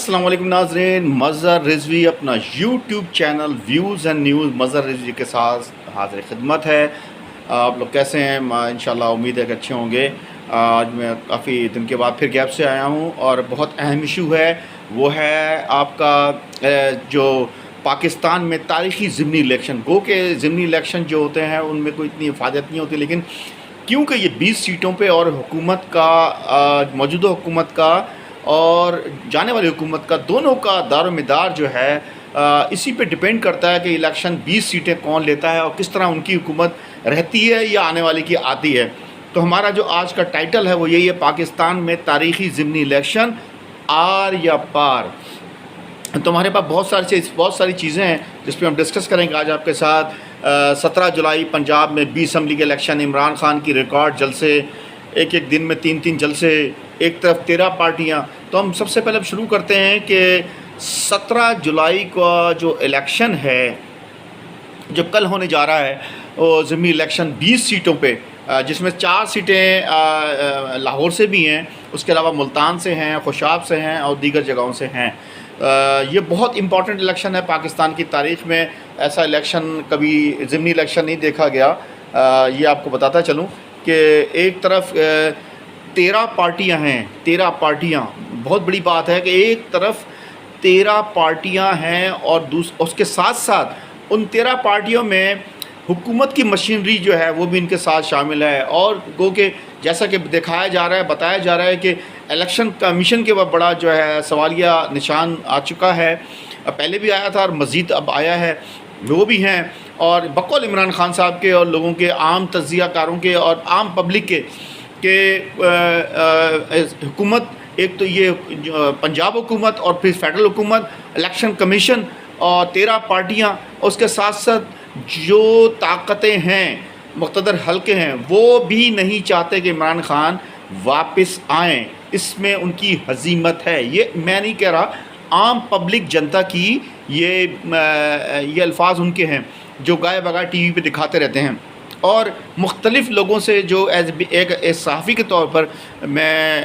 السلام علیکم ناظرین، مظہر رضوی اپنا YouTube channel views and news Mazhar Rizvi کے ساتھ حاضر خدمت ہے۔ آپ لوگ کیسے ہیں؟ انشاءاللہ امید ہے کہ اچھے ہوں گے۔ آج میں کافی دن کے بعد پھر گیپ سے آیا ہوں اور بہت اہم ایشو ہے، وہ ہے آپ کا جو پاکستان میں تاریخی ضمنی الیکشن۔ گو کہ ضمنی الیکشن جو ہوتے ہیں ان میں کوئی اتنی افادیت نہیں ہوتی، لیکن کیونکہ یہ 20 سیٹوں پہ اور حکومت کا موجودہ حکومت کا اور جانے والی حکومت کا دونوں کا دار و مدار جو ہے اسی پہ ڈپینڈ کرتا ہے کہ الیکشن 20 سیٹیں کون لیتا ہے اور کس طرح ان کی حکومت رہتی ہے یا آنے والی کی آتی ہے۔ تو ہمارا جو آج کا ٹائٹل ہے وہ یہی ہے، پاکستان میں تاریخی ضمنی الیکشن آر یا پار۔ تو ہمارے پاس بہت ساری چیزیں ہیں جس پہ ہم ڈسکس کریں گے آج آپ کے ساتھ۔ 17 جولائی پنجاب میں 20 اسمبلی کے الیکشن، عمران خان کی ریکارڈ جلسے، ایک دن میں 3 جلسے، ایک طرف 13 پارٹیاں۔ تو ہم سب سے پہلے شروع کرتے ہیں کہ 17 جولائی کا جو الیکشن ہے جو کل ہونے جا رہا ہے، وہ ضمنی الیکشن 20 سیٹوں پہ، جس میں 4 سیٹیں لاہور سے بھی ہیں، اس کے علاوہ ملتان سے ہیں، خوشاب سے ہیں اور دیگر جگہوں سے ہیں۔ یہ بہت امپورٹنٹ الیکشن ہے پاکستان کی تاریخ میں، ایسا الیکشن کبھی ضمنی الیکشن نہیں دیکھا گیا۔ یہ آپ کو بتاتا چلوں کہ ایک طرف 13 پارٹیاں ہیں، 13 پارٹیاں، بہت بڑی بات ہے کہ ایک طرف 13 پارٹیاں ہیں اور اس کے ساتھ ساتھ ان 13 پارٹیوں میں حکومت کی مشینری جو ہے وہ بھی ان کے ساتھ شامل ہے۔ اور گو کہ جیسا کہ دکھایا جا رہا ہے، بتایا جا رہا ہے کہ الیکشن کمیشن کے بعد بڑا جو ہے سوالیہ نشان آ چکا ہے، پہلے بھی آیا تھا اور مزید اب آیا ہے، وہ بھی ہیں۔ اور بقول عمران خان صاحب کے اور لوگوں کے، عام تجزیہ کاروں کے اور عام پبلک کے، کہ حکومت، ایک تو یہ پنجاب حکومت اور پھر فیڈرل حکومت، الیکشن کمیشن اور 13 پارٹیاں، اس کے ساتھ ساتھ جو طاقتیں ہیں، مقتدر حلقے ہیں، وہ بھی نہیں چاہتے کہ عمران خان واپس آئیں۔ اس میں ان کی ہزیمت ہے۔ یہ میں نہیں کہہ رہا، عام پبلک جنتا کی یہ الفاظ ان کے ہیں جو گائے بغائے ٹی وی پہ دکھاتے رہتے ہیں۔ اور مختلف لوگوں سے جو ایک صحافی کے طور پر میں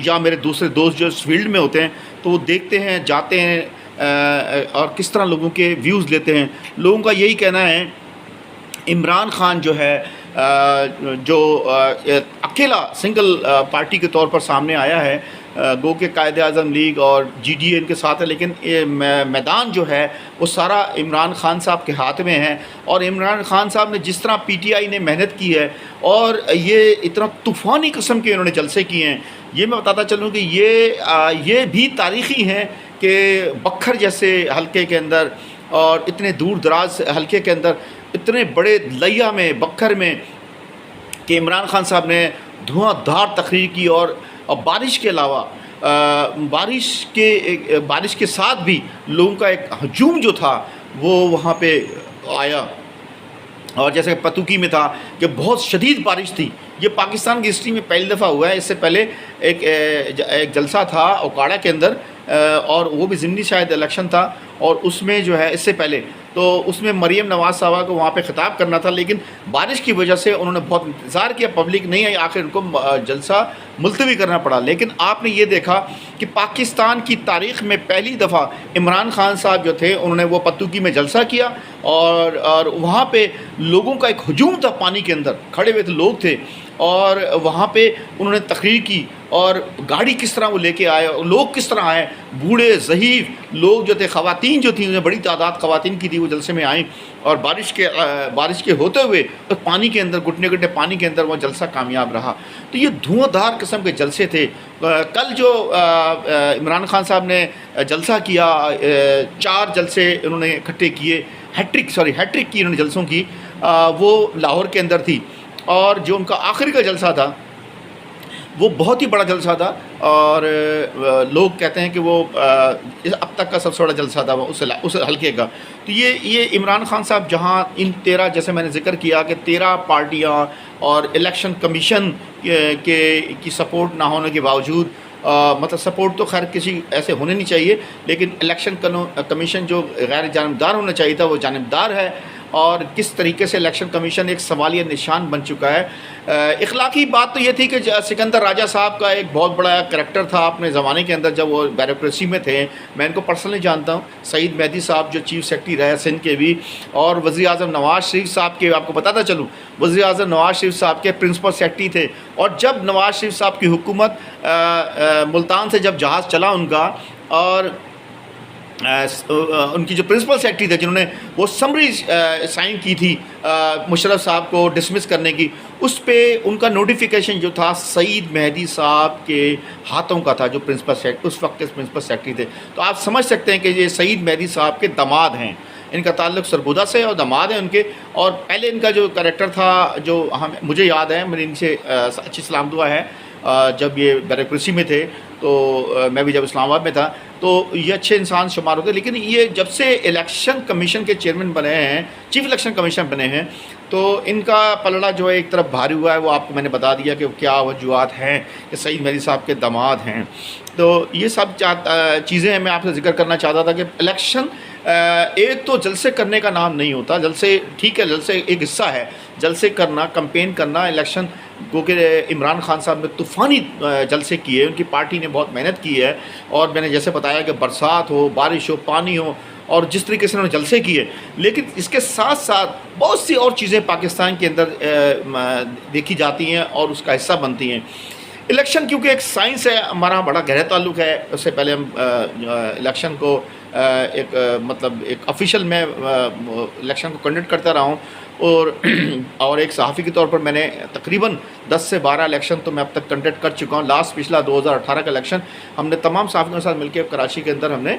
یا میرے دوسرے دوست جو اس فیلڈ میں ہوتے ہیں تو وہ دیکھتے ہیں، جاتے ہیں اور کس طرح لوگوں کے ویوز لیتے ہیں۔ لوگوں کا یہی کہنا ہے عمران خان جو ہے جو اکیلا سنگل پارٹی کے طور پر سامنے آیا ہے، گو کہ قائد اعظم لیگ اور جی ڈی اے ان کے ساتھ ہے، لیکن میدان جو ہے وہ سارا عمران خان صاحب کے ہاتھ میں ہے۔ اور عمران خان صاحب نے جس طرح پی ٹی آئی نے محنت کی ہے اور یہ اتنا طوفانی قسم کے انہوں نے جلسے کیے ہیں، یہ میں بتاتا چلوں کہ یہ بھی تاریخی ہیں کہ بکھر جیسے حلقے کے اندر اور اتنے دور دراز حلقے کے اندر، اتنے بڑے لیا میں، بکھر میں، کہ عمران خان صاحب نے دھواں دھار تقریر کی۔ اور بارش کے علاوہ بارش کے ساتھ بھی لوگوں کا ایک ہجوم جو تھا وہ وہاں پہ آیا، اور جیسے پتوکی میں تھا کہ بہت شدید بارش تھی۔ یہ پاکستان کی ہسٹری میں پہلی دفعہ ہوا ہے۔ اس سے پہلے ایک جلسہ تھا اوکاڑا کے اندر، اور وہ بھی ضمنی شاید الیکشن تھا، اور اس میں جو ہے اس سے پہلے تو اس میں مریم نواز صاحبہ کو وہاں پہ خطاب کرنا تھا، لیکن بارش کی وجہ سے انہوں نے بہت انتظار کیا، پبلک نہیں آئی، آخر ان کو جلسہ ملتوی کرنا پڑا۔ لیکن آپ نے یہ دیکھا کہ پاکستان کی تاریخ میں پہلی دفعہ عمران خان صاحب جو تھے انہوں نے وہ پتوکی میں جلسہ کیا، اور وہاں پہ لوگوں کا ایک ہجوم تھا، پانی کے اندر کھڑے ہوئے لوگ تھے، اور وہاں پہ انہوں نے تقریر کی، اور گاڑی کس طرح وہ لے کے آئے، لوگ کس طرح آئے، بوڑھے ضعیف لوگ جو تھے، خواتین جو تھیں، انہیں بڑی تعداد خواتین کی تھی، وہ جلسے میں آئیں، اور بارش کے ہوتے ہوئے پانی کے اندر، گھٹنے گھٹنے پانی کے اندر وہ جلسہ کامیاب رہا۔ تو یہ دھواں دھار قسم کے جلسے تھے۔ کل جو عمران خان صاحب نے جلسہ کیا، 4 جلسے انہوں نے اکٹھے کیے، ہیٹرک کی انہوں نے جلسوں کی، وہ لاہور کے اندر تھی۔ اور جو ان کا آخری کا جلسہ تھا وہ بہت ہی بڑا جلسہ تھا، اور لوگ کہتے ہیں کہ وہ اب تک کا سب سے بڑا جلسہ تھا وہ اس حلقے کا۔ تو یہ عمران خان صاحب جہاں ان 13، جیسے میں نے ذکر کیا کہ 13 پارٹیاں اور الیکشن کمیشن کی سپورٹ نہ ہونے کے باوجود، مطلب سپورٹ تو خیر کسی ایسے ہونے نہیں چاہیے، لیکن الیکشن کمیشن جو غیر جانبدار ہونا چاہیے تھا وہ جانبدار ہے، اور کس طریقے سے الیکشن کمیشن ایک سوالیہ نشان بن چکا ہے۔ اخلاقی بات تو یہ تھی کہ سکندر راجہ صاحب کا ایک بہت بڑا کریکٹر تھا اپنے زمانے کے اندر جب وہ بیوروکریسی میں تھے، میں ان کو پرسنلی جانتا ہوں، سعید مہدی صاحب جو چیف سیکرٹری رہے سندھ کے بھی، اور وزیر اعظم نواز شریف صاحب کے، آپ کو بتاتا چلوں وزیر اعظم نواز شریف صاحب کے پرنسپل سیکرٹری تھے، اور جب نواز شریف صاحب کی حکومت ملتان سے جب جہاز چلا ان کا، اور ان کی جو پرنسپل سیکرٹری تھے جنہوں نے وہ سمری سائن کی تھی مشرف صاحب کو ڈسمس کرنے کی، اس پہ ان کا نوٹیفیکیشن جو تھا سعید مہدی صاحب کے ہاتھوں کا تھا، جو پرنسپل سیکرٹری اس وقت کے پرنسپل سیکرٹری تھے۔ تو آپ سمجھ سکتے ہیں کہ یہ سعید مہدی صاحب کے داماد ہیں، ان کا تعلق سرگودہ سے اور داماد ہیں ان کے۔ اور پہلے ان کا جو کریکٹر تھا، جو مجھے یاد ہے، میری ان سے اچھی سلام دعا ہے، جب یہ بیوروکریسی میں تھے تو میں بھی جب اسلام آباد میں تھا تو یہ اچھے انسان شمار ہوتے، لیکن یہ جب سے الیکشن کمیشن کے چیئرمین بنے ہیں، چیف الیکشن کمیشن بنے ہیں، تو ان کا پلڑا جو ہے ایک طرف بھاری ہوا ہے۔ وہ آپ کو میں نے بتا دیا کہ کیا وجوہات ہیں کہ سعید مہدی صاحب کے داماد ہیں۔ تو یہ سب چیزیں میں آپ سے ذکر کرنا چاہتا تھا کہ الیکشن ایک تو جلسے کرنے کا نام نہیں ہوتا، جلسے ٹھیک ہے، جلسے ایک حصہ ہے، جلسے کرنا، کمپین کرنا، الیکشن گو کہ عمران خان صاحب نے طوفانی جلسے کیے، ان کی پارٹی نے بہت محنت کی ہے، اور میں نے جیسے بتایا کہ برسات ہو، بارش ہو، پانی ہو، اور جس طریقے سے انہوں نے جلسے کیے، لیکن اس کے ساتھ ساتھ بہت سی اور چیزیں پاکستان کے اندر دیکھی جاتی ہیں اور اس کا حصہ بنتی ہیں۔ الیکشن کیونکہ ایک سائنس ہے، ہمارا بڑا گہرا تعلق ہے، اس سے پہلے ہم الیکشن کو ایک مطلب ایک آفیشیل میں الیکشن کو کنڈکٹ کرتا رہا ہوں، اور ایک صحافی کے طور پر میں نے تقریباً 10 سے 12 الیکشن تو میں اب تک کنڈکٹ کر چکا ہوں۔ لاسٹ پچھلا 2018 کا الیکشن ہم نے تمام صحافیوں کے ساتھ مل کے کراچی کے اندر ہم نے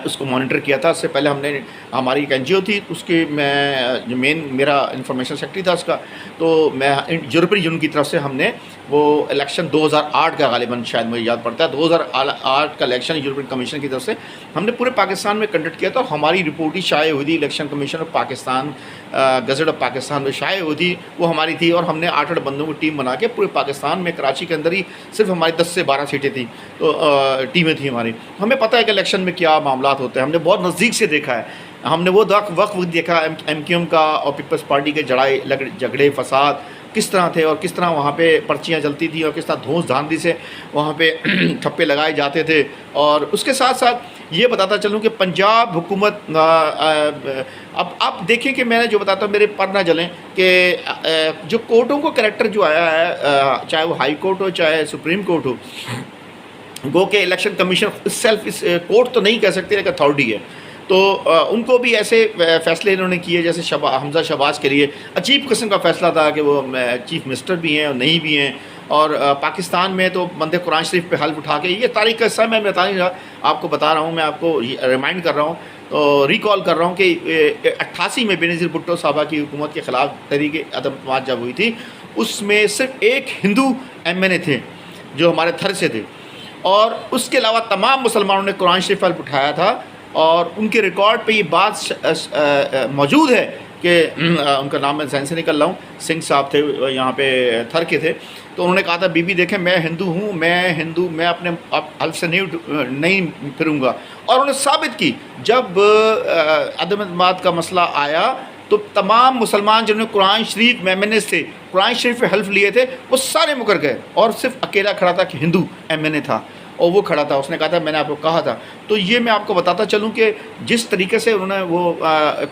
اس کو مانیٹر کیا تھا۔ اس سے پہلے ہم نے ہماری ایک NGO تھی، اس کی میں جو میرا انفارمیشن سیکرٹری تھا اس کا، تو میں یورپین یونین کی طرف سے ہم نے وہ الیکشن 2008 کا غالباً شاید مجھے یاد پڑتا ہے، 2008 کا الیکشن یورپین کمیشن کی طرف سے ہم نے پورے پاکستان میں کنڈکٹ کیا تھا۔ ہماری رپورٹ ہی شائع ہوئی تھی election commission of Pakistan, gazette of Pakistan میں شائع ہوئی تھی، وہ ہماری تھی، اور ہم نے 8 بندوں کی ٹیم بنا کے پورے پاکستان میں کراچی کے اندر ہی صرف ہماری 10 سے 12 سیٹیں تھیں، تو ٹیمیں تھیں ہماری۔ ہمیں پتہ ہے کہ الیکشن میں کیا معاملات ہوتے ہیں، ہم نے بہت نزدیک سے دیکھا ہے، ہم نے وہ وقت دیکھا MQM کا اور پیپلز پارٹی کے جھگڑے فساد کس طرح تھے، اور کس طرح وہاں پہ پرچیاں جلتی تھیں، اور کس طرح دھوس دھاندلی سے وہاں پہ ٹھپے لگائے جاتے تھے۔ اور اس کے ساتھ ساتھ یہ بتاتا چلوں کہ پنجاب حکومت، اب آپ دیکھیں کہ میں نے جو بتاتا ہوں میرے پر نہ جلیں، کہ جو کورٹوں کو کریکٹر جو آیا ہے، چاہے وہ ہائی کورٹ ہو چاہے سپریم کورٹ ہو، گو کہ الیکشن کمیشن اس کورٹ تو نہیں کہہ سکتے ایک اتھارٹی ہے، تو ان کو بھی ایسے فیصلے انہوں نے کیے، جیسے حمزہ شہباز کے لیے عجیب قسم کا فیصلہ تھا کہ وہ چیف منسٹر بھی ہیں اور نہیں بھی ہیں، اور پاکستان میں تو بندے قرآن شریف پہ حلف اٹھا کے، یہ تاریخ کا حصہ میں بتا نہیں رہا، آپ کو بتا رہا ہوں، میں آپ کو ریمائنڈ کر رہا ہوں، تو ریکال کر رہا ہوں کہ 88 میں بینظیر بھٹو صاحبہ کی حکومت کے خلاف تحریک عدم اعتماد جب ہوئی تھی، اس میں صرف ایک ہندو MNA تھے جو ہمارے تھر سے تھے، اور اس کے علاوہ تمام مسلمانوں نے قرآن شریف حلف اٹھایا تھا، اور ان کے ریکارڈ پہ یہ بات موجود ہے کہ ان کا نام میں ذہن سے نکل رہا ہوں، سنگھ صاحب تھے یہاں پہ تھر کے تھے، تو انہوں نے کہا تھا بی بی دیکھیں میں ہندو ہوں، میں اپنے حلف سے نہیں پھروں گا، اور انہوں نے ثابت کی۔ جب عدم اعتماد کا مسئلہ آیا تو تمام مسلمان جنہوں نے قرآن شریف MNA تھے، قرآن شریف پہ حلف لیے تھے، وہ سارے مکر گئے، اور صرف اکیلا کھڑا تھا کہ ہندو MNA تھا، اور وہ کھڑا تھا، اس نے کہا تھا میں نے آپ کو کہا تھا۔ تو یہ میں آپ کو بتاتا چلوں کہ جس طریقے سے انہوں نے وہ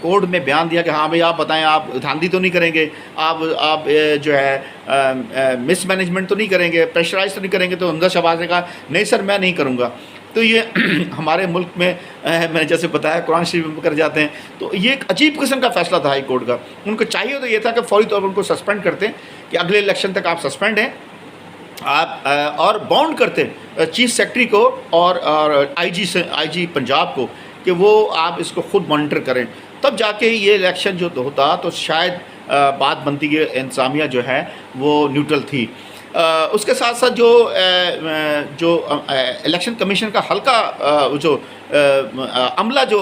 کورٹ میں بیان دیا کہ ہاں بھائی آپ بتائیں، آپ دھاندلی تو نہیں کریں گے، آپ جو ہے مس مینجمنٹ تو نہیں کریں گے، پریشرائز تو نہیں کریں گے، تو حمزہ شہباز نے کہا نہیں سر میں نہیں کروں گا۔ تو یہ ہمارے ملک میں میں نے جیسے بتایا قرآن شریف میں کر جاتے ہیں، تو یہ ایک عجیب قسم کا فیصلہ تھا ہائی کورٹ کا۔ ان کو چاہیے تو یہ تھا کہ فوری طور پر ان کو سسپینڈ کرتے کہ اگلے الیکشن تک آپ سسپینڈ ہیں، آپ اور باؤنڈ کرتے چیف سیکرٹری کو اور آئی جی پنجاب کو کہ وہ آپ اس کو خود مانیٹر کریں، تب جا کے یہ الیکشن جو ہوتا تو شاید بات بنتی کہ انتظامیہ جو ہے وہ نیوٹرل تھی۔ اس کے ساتھ ساتھ جو الیکشن کمیشن کا حلقہ جو عملہ جو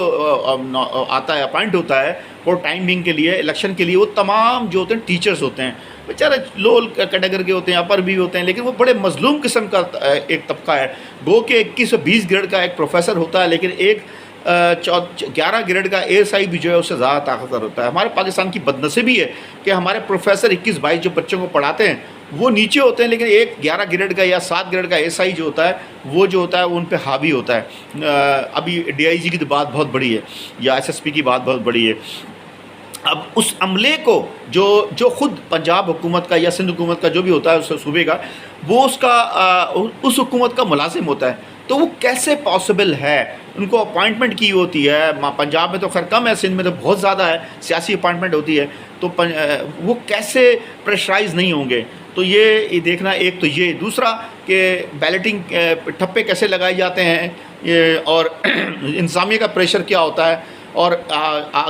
آتا ہے اپائنٹ ہوتا ہے فور ٹائم بینگ کے لیے الیکشن کے لیے، وہ تمام جو ہوتے ہیں ٹیچرز ہوتے ہیں، بیچارے لو کیٹیگری کے ہوتے ہیں، اپر بھی ہوتے ہیں، لیکن وہ بڑے مظلوم قسم کا ایک طبقہ ہے۔ گو کہ 21 20 گریڈ کا ایک پروفیسر ہوتا ہے، لیکن ایک 11 گریڈ کا ASI بھی جو ہے اس سے زیادہ طاقتور ہوتا ہے. ہمارے پاکستان کی بدنصیبی ہے کہ ہمارے پروفیسر 21-22 جو بچوں کو پڑھاتے ہیں وہ نیچے ہوتے ہیں، لیکن ایک 11 گریڈ کا یا 7 گریڈ کا ASI جو ہوتا ہے وہ جو ہوتا ہے وہ ان پہ حاوی ہوتا ہے. ابھی DIG کی تو بات بہت بڑی ہے، یا SSP کی بات بہت بڑی ہے. اب اس عملے کو جو خود پنجاب حکومت کا یا سندھ حکومت کا جو بھی ہوتا ہے اس صوبے کا، وہ اس حکومت کا ملازم ہوتا ہے. تو وہ کیسے پاسبل ہے؟ ان کو اپوائنٹمنٹ کی ہوتی ہے. پنجاب میں تو خیر کم ہے، سندھ میں تو بہت زیادہ ہے، سیاسی اپوائنٹمنٹ ہوتی ہے. تو وہ کیسے پریشرائز نہیں ہوں گے؟ تو یہ دیکھنا ایک تو یہ. دوسرا کہ بیلٹنگ ٹھپے کیسے لگائے جاتے ہیں، اور انتظامیہ کا پریشر کیا ہوتا ہے، اور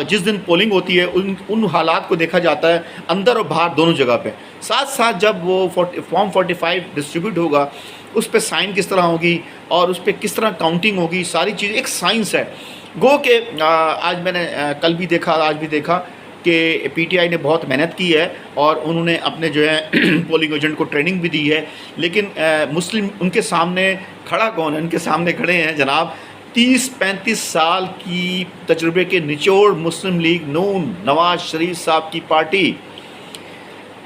جس دن پولنگ ہوتی ہے ان حالات کو دیکھا جاتا ہے اندر اور باہر دونوں جگہ پہ. ساتھ ساتھ جب وہ فارم 45 ڈسٹریبیوٹ ہوگا اس پہ سائن کس طرح ہوگی اور اس پہ کس طرح کاؤنٹنگ ہوگی، ساری چیزیں ایک سائنس ہے. گو کہ آج میں نے کل بھی دیکھا، آج بھی دیکھا کہ PTI نے بہت محنت کی ہے اور انہوں نے اپنے جو ہے پولنگ ایجنٹ کو ٹریننگ بھی دی ہے. لیکن مسلم ان کے سامنے کھڑا کون ہے؟ ان کے سامنے کھڑے ہیں جناب 30-35 سال کی تجربے کے نچوڑ مسلم لیگ نون نواز شریف صاحب کی پارٹی.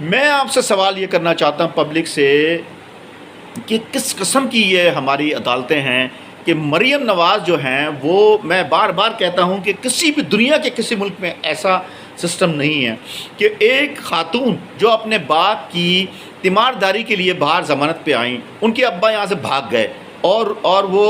میں آپ سے سوال یہ کرنا چاہتا ہوں پبلک سے کہ کس قسم کی یہ ہماری عدالتیں ہیں کہ مریم نواز جو ہیں وہ، میں بار بار کہتا ہوں کہ کسی بھی دنیا کے کسی ملک میں ایسا سسٹم نہیں ہے کہ ایک خاتون جو اپنے باپ کی تیمارداری کے لیے باہر ضمانت پہ آئیں، ان کے ابا یہاں سے بھاگ گئے اور وہ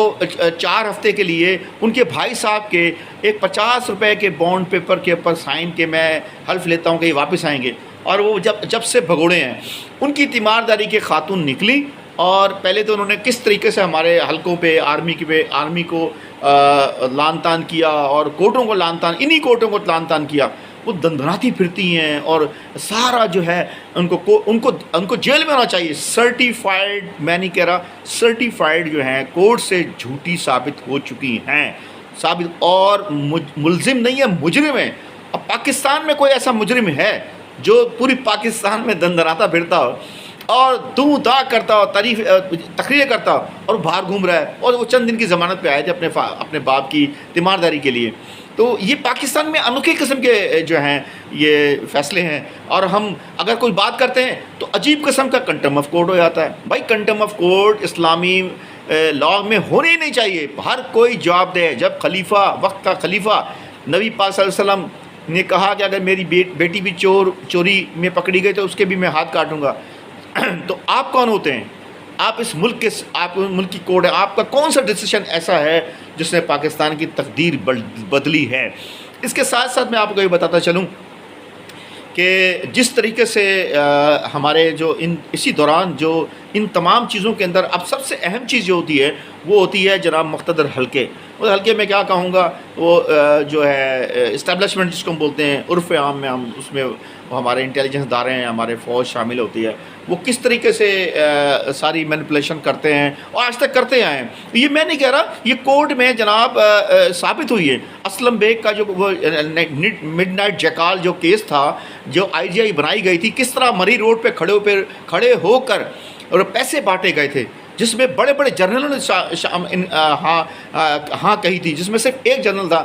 4 ہفتے کے لیے ان کے بھائی صاحب کے ایک 50 روپے کے بانڈ پیپر کے اوپر سائن کے میں حلف لیتا ہوں کہ یہ واپس آئیں گے، اور وہ جب سے بھگوڑے ہیں. ان کی تیمارداری کے خاتون نکلی، اور پہلے تو انہوں نے کس طریقے سے ہمارے حلقوں پہ آرمی کو لان تان کیا، اور کورٹوں کو لان تان، انہی کورٹوں کو لان تان کیا. وہ دندناتی پھرتی ہیں، اور سارا جو ہے ان کو جیل میں ہونا چاہیے. سرٹیفائیڈ، میں نہیں کہہ رہا، سرٹیفائیڈ جو ہیں کورٹ سے جھوٹی ثابت ہو چکی ہیں، اور ملزم نہیں ہے، مجرم ہے. اب پاکستان میں کوئی ایسا مجرم ہے جو پوری پاکستان میں دندناتا پھرتا ہو اور دوں دا کرتا ہو، تقریریں کرتا ہو، اور باہر گھوم رہا ہے، اور وہ چند دن کی ضمانت پہ آئے تھے اپنے باپ کی تیمارداری کے لیے. تو یہ پاکستان میں انوکھے قسم کے جو ہیں یہ فیصلے ہیں. اور ہم اگر کوئی بات کرتے ہیں تو عجیب قسم کا کنٹم آف کورٹ ہو جاتا ہے. بھائی کنٹم آف کورٹ اسلامی لاء میں ہونے ہی نہیں چاہیے. ہر کوئی جواب دے. جب خلیفہ، وقت کا خلیفہ نبی پاک صلی اللہ علیہ وسلم نے کہا کہ اگر میری بیٹی بھی چوری میں پکڑی گئی تو اس کے بھی میں ہاتھ کاٹوں گا، تو آپ کون ہوتے ہیں؟ آپ اس ملک کے، آپ ملک کی کوڈ ہے، آپ کا کون سا ڈیسیشن ایسا ہے جس نے پاکستان کی تقدیر بدلی ہے؟ اس کے ساتھ ساتھ میں آپ کو یہ بتاتا چلوں کہ جس طریقے سے ہمارے جو اسی دوران جو ان تمام چیزوں کے اندر اب سب سے اہم چیز جو ہوتی ہے وہ ہوتی ہے جناب مقتدر حلقے. اس حلقے میں کیا کہوں گا، وہ جو ہے اسٹیبلشمنٹ جس کو ہم بولتے ہیں عرف عام میں، ہم اس میں ہمارے انٹیلیجنس ادارے ہیں، ہمارے فوج شامل ہوتی ہے، وہ کس طریقے سے ساری مینپولیشن کرتے ہیں اور آج تک کرتے آئے ہیں. یہ میں نہیں کہہ رہا، یہ کورٹ میں جناب ثابت ہوئی ہے. اسلم بیگ کا جو وہ مڈ نائٹ جیکال جو کیس تھا، جو IGI بنائی گئی تھی، کس طرح مری روڈ پہ کھڑے ہو کر اور پیسے بانٹے گئے تھے، جس میں بڑے بڑے جنرلوں نے ہاں کہی تھی، جس میں صرف ایک جنرل تھا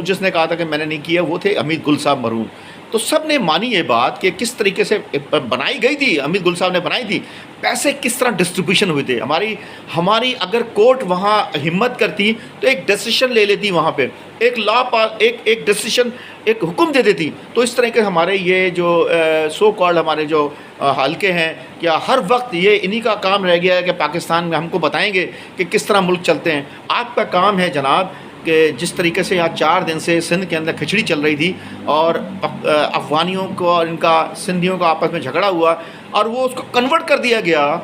جس نے کہا تھا کہ میں نے نہیں کیا، وہ تھے امید گل صاحب مرحوم. تو سب نے مانی یہ بات کہ کس طریقے سے بنائی گئی تھی، امید گل صاحب نے بنائی تھی، پیسے کس طرح ڈسٹریبیوشن ہوئے تھے. ہماری اگر کورٹ وہاں ہمت کرتی تو ایک ڈیسیشن لے لیتی، وہاں پہ ایک ایک ڈیسیشن، ایک حکم دے دیتی. تو اس طرح کے ہمارے یہ جو سو کالڈ ہمارے جو حلقے ہیں، کیا ہر وقت یہ انہی کا کام رہ گیا ہے کہ پاکستان میں ہم کو بتائیں گے کہ کس طرح ملک چلتے ہیں؟ آپ کا کام ہے جناب کہ جس طریقے سے یہاں 4 دن سے سندھ کے اندر کھچڑی چل رہی تھی، اور افغانیوں کو اور ان کا سندھیوں کا آپس میں جھگڑا ہوا، اور وہ اس کو کنورٹ کر دیا گیا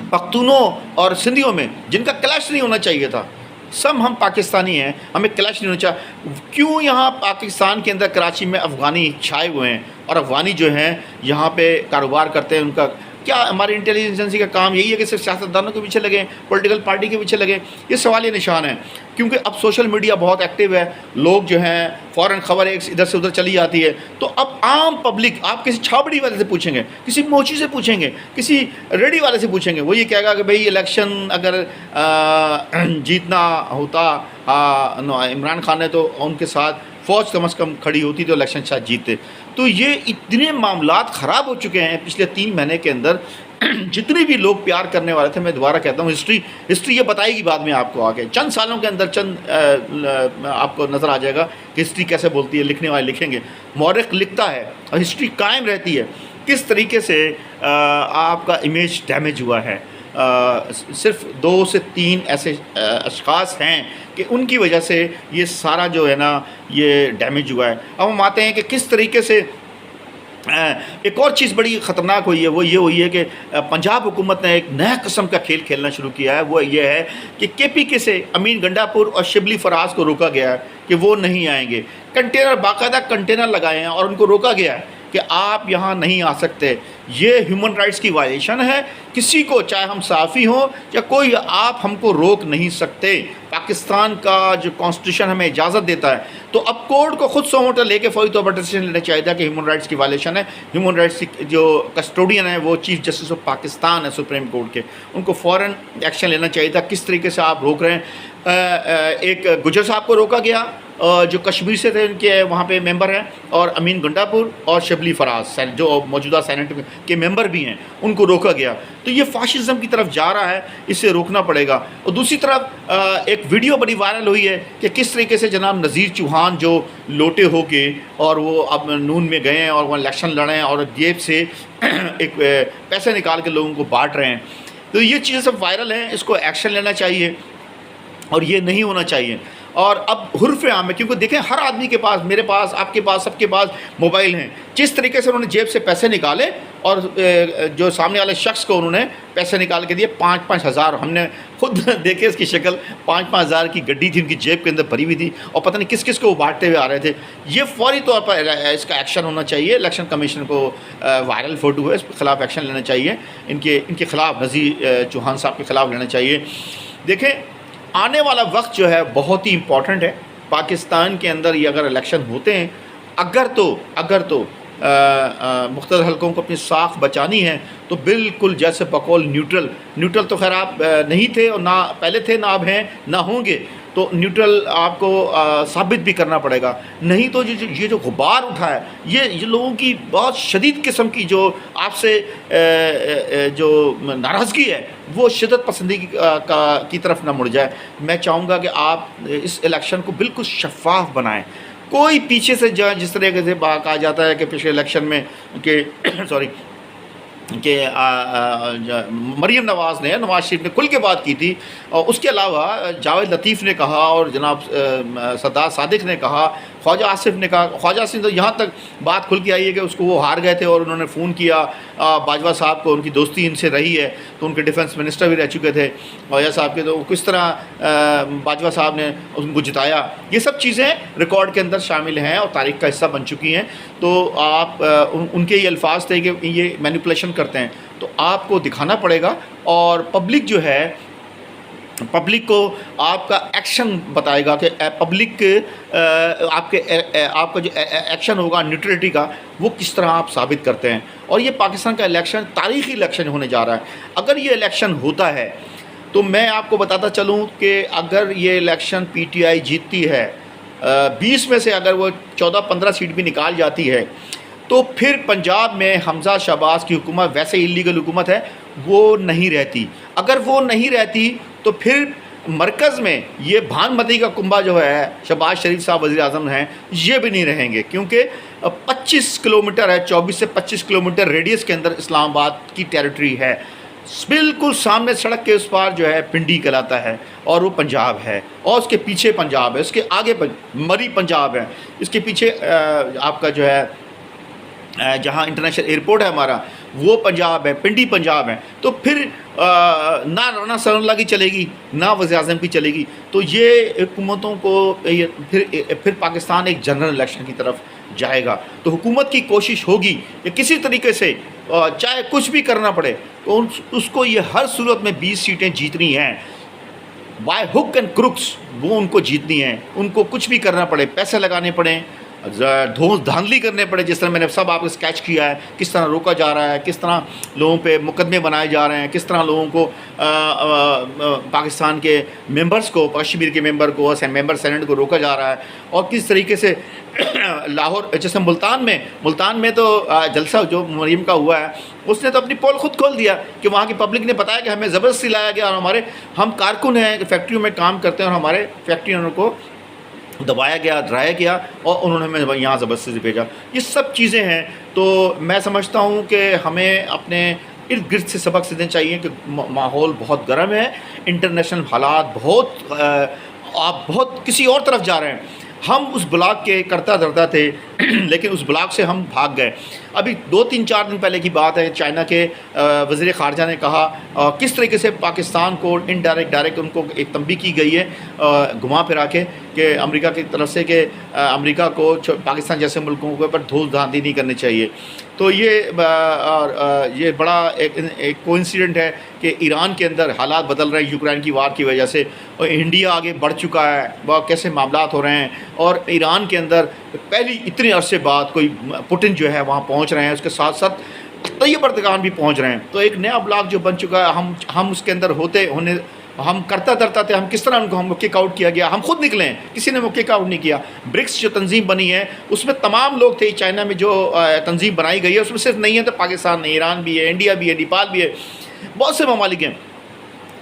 پختونوں اور سندھیوں میں، جن کا کلیش نہیں ہونا چاہیے تھا. سب ہم پاکستانی ہیں، ہمیں کلیش نہیں ہونا چاہیے. کیوں یہاں پاکستان کے اندر کراچی میں افغانی چھائے ہوئے ہیں، اور افغانی جو ہیں یہاں پہ کاروبار کرتے ہیں؟ ان کا کیا ہماری انٹیلیجنس ایجنسی کا کام یہی ہے کہ صرف سیاستدانوں کے پیچھے لگیں، پولیٹیکل پارٹی کے پیچھے لگیں؟ یہ سوال نشان ہے، کیونکہ اب سوشل میڈیا بہت ایکٹیو ہے، لوگ جو ہیں فوراً خبر ایک ادھر سے ادھر چلی جاتی ہے، تو اب عام پبلک، آپ کسی چھابڑی والے سے پوچھیں گے، کسی موچی سے پوچھیں گے، کسی ریڈی والے سے پوچھیں گے، وہ یہ کہے گا کہ بھئی الیکشن اگر جیتنا ہوتا عمران خان نے تو ان کے ساتھ فوج کم از کم کھڑی ہوتی تو الیکشن شاید جیتے۔ تو یہ اتنے معاملات خراب ہو چکے ہیں پچھلے 3 مہینے کے اندر، جتنے بھی لوگ پیار کرنے والے تھے، میں دوبارہ کہتا ہوں ہسٹری یہ بتائے گی بعد میں آپ کو آگے چند سالوں کے اندر، آپ کو نظر آ جائے گا کہ ہسٹری کیسے بولتی ہے، لکھنے والے لکھیں گے، مورخ لکھتا ہے اور ہسٹری قائم رہتی ہے کس طریقے سے آپ کا امیج ڈیمیج ہوا ہے۔ صرف 2 سے 3 ایسے اشخاص ہیں کہ ان کی وجہ سے یہ سارا جو ہے نا یہ ڈیمیج ہوا ہے۔ اب ہم آتے ہیں کہ کس طریقے سے ایک اور چیز بڑی خطرناک ہوئی ہے، وہ یہ ہوئی ہے کہ پنجاب حکومت نے ایک نیا قسم کا کھیل کھیلنا شروع کیا ہے، وہ یہ ہے کہ کے پی کے سے امین گنڈا پور اور شبلی فراز کو روکا گیا ہے کہ وہ نہیں آئیں گے، کنٹینر باقاعدہ کنٹینر لگائے ہیں اور ان کو روکا گیا ہے کہ آپ یہاں نہیں آ سکتے۔ یہ ہیومن رائٹس کی وائلیشن ہے، کسی کو چاہے ہم صحافی ہوں یا کوئی، آپ ہم کو روک نہیں سکتے، پاکستان کا جو کانسٹیٹیوشن ہمیں اجازت دیتا ہے۔ تو اب کورٹ کو خود سو موٹر لے کے فوری طور پر ڈیسیژن لینا چاہیے تھا کہ ہیومن رائٹس کی وائلیشن ہے، ہیومن رائٹس کی جو کسٹوڈین ہیں وہ چیف جسٹس آف پاکستان ہے سپریم کورٹ کے، ان کو فوراً ایکشن لینا چاہیے تھا۔ کس طریقے سے آپ روک رہے ہیں؟ ایک گجر صاحب کو روکا گیا جو کشمیر سے تھے، ان کے وہاں پہ ممبر ہیں، اور امین گنڈا پور اور شبلی فراز جو موجودہ سینٹ کے ممبر بھی ہیں، ان کو روکا گیا۔ تو یہ فاشزم کی طرف جا رہا ہے، اسے روکنا پڑے گا۔ اور دوسری طرف ایک ویڈیو بڑی وائرل ہوئی ہے کہ کس طریقے سے جناب نذیر چوہان جو لوٹے ہو کے اور وہ اب نون میں گئے ہیں اور وہ الیکشن لڑے ہیں اور جیب سے ایک پیسے نکال کے لوگوں کو بانٹ رہے ہیں۔ تو یہ چیزیں سب وائرل ہیں، اس کو ایکشن لینا چاہیے اور یہ نہیں ہونا چاہیے۔ اور اب حرف عام ہے، کیونکہ دیکھیں ہر آدمی کے پاس، میرے پاس، آپ کے پاس، سب کے پاس موبائل ہیں۔ جس طریقے سے انہوں نے جیب سے پیسے نکالے اور جو سامنے والے شخص کو انہوں نے پیسے نکال کے دیے 5-5 ہزار، ہم نے خود دیکھے اس کی شکل، 5-5 ہزار کی گڈی تھی ان کی جیب کے اندر بھری ہوئی تھی، اور پتہ نہیں کس کس کو وہ بانٹتے ہوئے آ رہے تھے۔ یہ فوری طور پر اس کا ایکشن ہونا چاہیے، الیکشن کمیشن کو وائرل فوٹو ہے، اس کے خلاف ایکشن لینا چاہیے، ان کے خلاف، نذیر چوہان صاحب کے خلاف لینا چاہیے۔ دیکھیں آنے والا وقت جو ہے بہت ہی امپورٹنٹ ہے پاکستان کے اندر۔ یہ اگر الیکشن ہوتے ہیں، اگر تو مختلف حلقوں کو اپنی ساکھ بچانی ہے تو بالکل جیسے بقول نیوٹرل تو خیر آپ نہیں تھے اور نہ پہلے تھے، نہ اب ہیں، نہ ہوں گے، تو نیوٹرل آپ کو ثابت بھی کرنا پڑے گا۔ نہیں تو یہ جو غبار اٹھا ہے، یہ لوگوں کی بہت شدید قسم کی جو آپ سے جو ناراضگی ہے وہ شدت پسندی کی طرف نہ مڑ جائے۔ میں چاہوں گا کہ آپ اس الیکشن کو بالکل شفاف بنائیں، کوئی پیچھے سے جس طریقے سے کہا جاتا ہے کہ پچھلے الیکشن میں کہ مریم نواز شریف نے کھل کے بات کی تھی، اور اس کے علاوہ جاوید لطیف نے کہا اور جناب سردار صادق نے کہا، خواجہ آصف نے کہا۔ خواجہ آصف تو یہاں تک بات کھل کے آئی ہے کہ اس کو وہ ہار گئے تھے اور انہوں نے فون کیا باجوہ صاحب کو، ان کی دوستی ان سے رہی ہے، تو ان کے ڈیفنس منسٹر بھی رہ چکے تھے خواجہ صاحب کے، تو کس طرح باجوہ صاحب نے ان کو جتایا۔ یہ سب چیزیں ریکارڈ کے اندر شامل ہیں اور تاریخ کا حصہ بن چکی ہیں۔ تو آپ ان کے یہ الفاظ تھے کہ یہ مینیپولیشن کرتے ہیں، تو آپ کو دکھانا پڑے گا، اور پبلک جو ہے، پبلک کو آپ کا ایکشن بتائے گا کہ پبلک آپ کا جو ایکشن ہوگا نیوٹرلٹی کا، وہ کس طرح آپ ثابت کرتے ہیں۔ اور یہ پاکستان کا الیکشن تاریخی الیکشن ہونے جا رہا ہے۔ اگر یہ الیکشن ہوتا ہے تو میں آپ کو بتاتا چلوں کہ اگر یہ الیکشن پی ٹی آئی جیتتی ہے، 20 میں سے اگر وہ 14-15 سیٹ بھی نکال جاتی ہے، تو پھر پنجاب میں حمزہ شہباز کی حکومت، ویسے ایلیگل حکومت ہے، وہ نہیں رہتی۔ اگر وہ نہیں رہتی تو پھر مرکز میں یہ بھان متی کا کنبہ جو ہے، شہباز شریف صاحب وزیر اعظم ہیں، یہ بھی نہیں رہیں گے، کیونکہ 25 کلومیٹر ہے، 24 سے 25 کلومیٹر ریڈیس کے اندر اسلام آباد کی ٹیریٹری ہے۔ بالکل سامنے سڑک کے اس پار جو ہے پنڈی کہلاتا ہے، اور وہ پنجاب ہے، اور اس کے پیچھے پنجاب ہے، اس کے آگے مری پنجاب ہے، اس کے پیچھے آپ کا جو ہے جہاں انٹرنیشنل ایئرپورٹ ہے ہمارا، وہ پنجاب ہے، پنڈی پنجاب ہے۔ تو پھر نہ رانا ثناء اللہ کی چلے گی، نہ وزیر اعظم کی چلے گی، تو یہ حکومتوں کو پھر پاکستان ایک جنرل الیکشن کی طرف جائے گا۔ تو حکومت کی کوشش ہوگی کہ کسی طریقے سے چاہے کچھ بھی کرنا پڑے تو اس کو یہ ہر صورت میں 20 سیٹیں جیتنی ہیں، بائی ہک اینڈ کروکس وہ ان کو جیتنی ہیں، ان کو کچھ بھی کرنا پڑے، پیسے لگانے پڑیں، دھوس دھاندلی کرنے پڑے، جس طرح میں نے سب آپ کو اسکیچ کیا ہے، کس طرح روکا جا رہا ہے، کس طرح لوگوں پہ مقدمے بنائے جا رہے ہیں، کس طرح لوگوں کو پاکستان کے ممبرز کو، کشمیر کے ممبر کو، ممبر سینٹ کو روکا جا رہا ہے، اور کس طریقے سے لاہور جیسے ملتان میں تو جلسہ جو مریم کا ہوا ہے، اس نے تو اپنی پول خود کھول دیا کہ وہاں کی پبلک نے بتایا کہ ہمیں زبردستی لایا گیا، اور ہم کارکن ہیں، فیکٹریوں میں کام کرتے ہیں، اور ہمارے فیکٹریوں کو دبایا گیا، ڈرایا گیا، اور انہوں نے ہمیں یہاں زبردستی سے بھیجا۔ یہ سب چیزیں ہیں، تو میں سمجھتا ہوں کہ ہمیں اپنے ارد گرد سے سبق سیکھنا چاہیے کہ ماحول بہت گرم ہے، انٹرنیشنل حالات آپ بہت کسی اور طرف جا رہے ہیں۔ ہم اس بلاک کے کرتا دھرتا تھے لیکن اس بلاک سے ہم بھاگ گئے۔ ابھی 2-3-4 دن پہلے کی بات ہے، چائنا کے وزیر خارجہ نے کہا کس طریقے سے پاکستان کو ڈائریکٹ ان کو ایک تنبیہ کی گئی ہے گھما پھرا کے کہ امریکہ کی طرف سے کہ امریکہ کو پاکستان جیسے ملکوں کے اوپر دھوس دھاندلی نہیں کرنی چاہیے۔ تو یہ بڑا ایک کوئنسیڈنٹ ہے کہ ایران کے اندر حالات بدل رہے ہیں یوکرین کی وار کی وجہ سے، اور انڈیا آگے بڑھ چکا ہے، وہ کیسے معاملات ہو رہے ہیں، اور ایران کے اندر پہلی اتنے عرصے بعد کوئی پوٹن جو ہے وہاں پہنچ رہے ہیں، اس کے ساتھ ساتھ طیب اردگان بھی پہنچ رہے ہیں۔ تو ایک نیا بلاک جو بن چکا ہے، ہم اس کے اندر ہم کرتا درتا تھے، ہم کس طرح ہم کو کک آؤٹ کیا گیا، ہم خود نکلے ہیں، کسی نے وہ کک آؤٹ نہیں کیا۔ برکس جو تنظیم بنی ہے اس میں تمام لوگ تھے، چائنا میں جو تنظیم بنائی گئی ہے اس میں صرف نہیں ہے تو پاکستان نہیں، ایران بھی ہے، انڈیا بھی ہے، نیپال بھی ہے، بہت سے ممالک ہیں،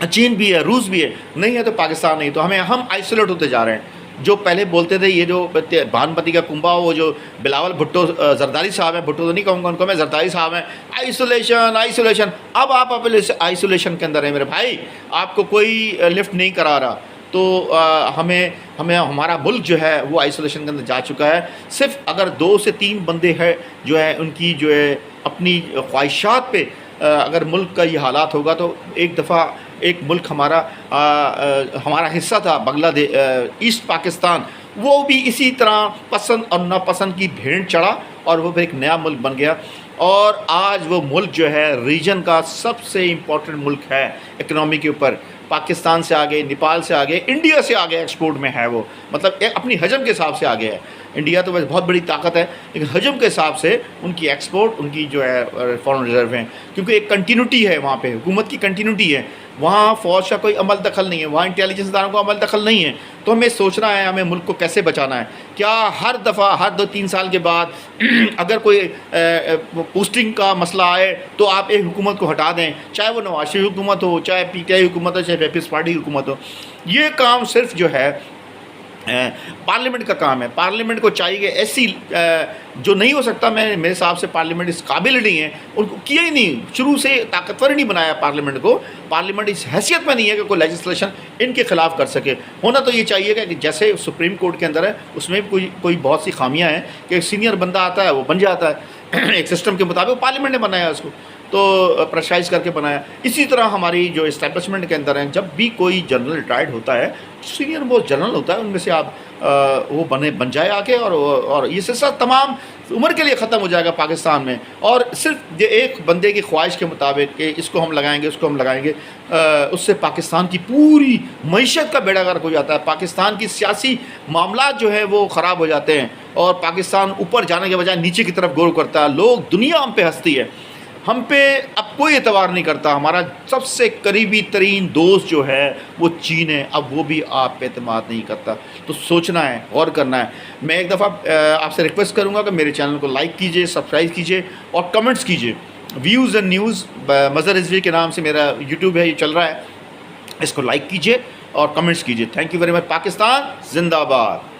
چین بھی ہے، روس بھی ہے، نہیں ہے تو پاکستان نہیں۔ تو ہم آئسولیٹ ہوتے جا رہے ہیں۔ جو پہلے بولتے تھے یہ جو بھانپتی کا کنبا، وہ جو بلاول بھٹو زرداری صاحب ہیں، بھٹو تو نہیں کہوں گا ان کو میں، زرداری صاحب ہیں، آئسولیشن، اب آپ آئسولیشن کے اندر ہیں میرے بھائی، آپ کو کوئی لفٹ نہیں کرا رہا۔ تو ہمارا ملک جو ہے وہ آئسولیشن کے اندر جا چکا ہے۔ صرف اگر 2 سے 3 بندے ہیں جو ہے ان کی جو ہے اپنی خواہشات پہ اگر ملک کا یہ حالات ہوگا، تو ایک دفعہ ایک ملک ہمارا حصہ تھا بنگلہ دیش، ایسٹ پاکستان، وہ بھی اسی طرح پسند اور ناپسند کی بھیڑ چڑھا اور وہ پھر ایک نیا ملک بن گیا۔ اور آج وہ ملک جو ہے ریجن کا سب سے امپورٹنٹ ملک ہے اکنامی کے اوپر، پاکستان سے آگے، نیپال سے آگے، انڈیا سے آگے ایکسپورٹ میں ہے وہ، مطلب اپنی حجم کے حساب سے آگے ہے۔ انڈیا تو بہت بڑی طاقت ہے لیکن حجم کے حساب سے ان کی ایکسپورٹ، ان کی جو ہے فارن ریزرو ہیں، کیونکہ ایک کنٹینیوٹی ہے وہاں پہ، حکومت کی کنٹینیوٹی ہے، وہاں فوج کا کوئی عمل دخل نہیں ہے، وہاں انٹیلیجنس اداروں کا عمل دخل نہیں ہے۔ تو ہمیں سوچنا ہے ہمیں ملک کو کیسے بچانا ہے۔ کیا ہر دفعہ ہر 2-3 سال کے بعد اگر کوئی پوسٹنگ کا مسئلہ آئے تو آپ ایک حکومت کو ہٹا دیں، چاہے وہ نواز شریف حکومت ہو، چاہے پی ٹی آئی حکومت ہو، چاہے پیپلز پارٹی حکومت ہو؟ یہ کام صرف جو ہے پارلیمنٹ کا کام ہے۔ پارلیمنٹ کو چاہیے کہ ایسی جو نہیں ہو سکتا، میرے حساب سے پارلیمنٹ اس قابل نہیں ہے، ان کو کیا ہی نہیں، شروع سے طاقتور ہی نہیں بنایا پارلیمنٹ کو۔ پارلیمنٹ اس حیثیت میں نہیں ہے کہ کوئی لیجسلیشن ان کے خلاف کر سکے۔ ہونا تو یہ چاہیے کہ جیسے سپریم کورٹ کے اندر ہے، اس میں بھی کوئی بہت سی خامیاں ہیں کہ ایک سینئر بندہ آتا ہے وہ بن جاتا ہے ایک سسٹم کے مطابق، پارلیمنٹ نے بنایا اس کو، تو پریشرائز کر کے بنایا۔ اسی طرح ہماری جو اسٹیبلشمنٹ کے اندر ہیں، جب بھی کوئی جنرل ریٹائرڈ ہوتا ہے، سینئر موسٹ جنرل ہوتا ہے، ان میں سے آپ وہ بن جائے آ کے، اور یہ سلسلہ تمام عمر کے لیے ختم ہو جائے گا پاکستان میں۔ اور صرف ایک بندے کی خواہش کے مطابق کہ اس کو ہم لگائیں گے، اس کو ہم لگائیں گے، اس سے پاکستان کی پوری معیشت کا بیڑا غرق ہو جاتا ہے، پاکستان کی سیاسی معاملات جو ہیں وہ خراب ہو جاتے ہیں، اور پاکستان اوپر جانے کے بجائے نیچے کی طرف غور کرتا ہے۔ لوگ، دنیا ہم پہ ہنستی ہے، ہم پہ اب کوئی اعتبار نہیں کرتا۔ ہمارا سب سے قریبی ترین دوست جو ہے وہ چین ہے، اب وہ بھی آپ پہ اعتماد نہیں کرتا۔ تو سوچنا ہے، غور کرنا ہے۔ میں ایک دفعہ آپ سے ریکویسٹ کروں گا کہ میرے چینل کو لائک کیجئے، سبسکرائب کیجئے اور کمنٹس کیجئے۔ Views and news Mazhar Rizvi کے نام سے میرا یوٹیوب ہے، یہ چل رہا ہے، اس کو لائک کیجئے اور کمنٹس کیجئے۔ Thank you very much. Pakistan زندہ باد۔